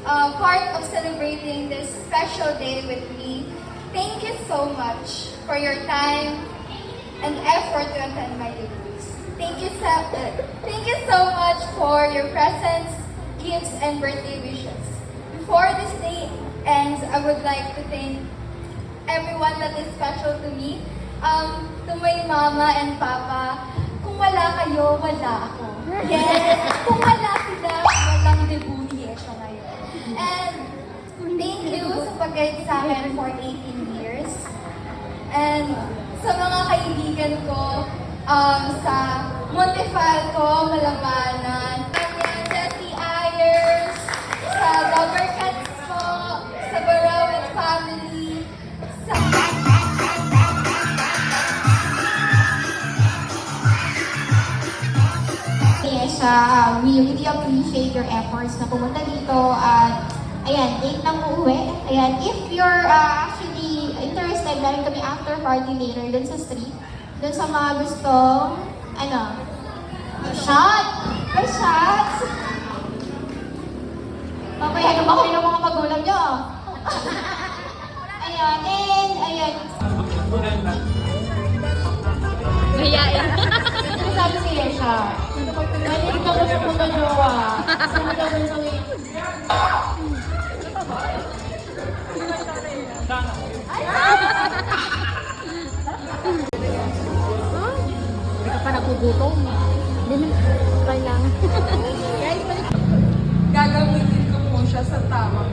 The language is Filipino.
part of celebrating this special day with me. Thank you so much for your time and effort to attend my debut. Thank you so much for your presents, gifts, and birthday wishes. Before this day ends, I would like to thank everyone that is special to me. To my mama and papa, kung wala kayo, wala ako. Yes, kung wala sila, walang debut ni Esha ngayon. And thank you sa pag-guide sa akin for 18 years. And sa mga kaibigan ko, sa Montefalco, Malabanan, sa Ayers, sa Lover Cats ko, sa Barawit family, sa... We really appreciate your efforts na pumunta dito at ayan, date lang uuwi. Ayan, if you're actually interested, meron kami after party later dun sa street. Dun sa mga gustong, shot! May shots! Papayagan ba kayo ng mga magulang nyo? Ayan, and ayan. Mayayain. Sabi si Yesha, nalilig ako sa mga jowa. Saan daw ba yung Hindi ka pa nagugutom. Hindi na kailangan. Gagamitin ko po siya sa tamang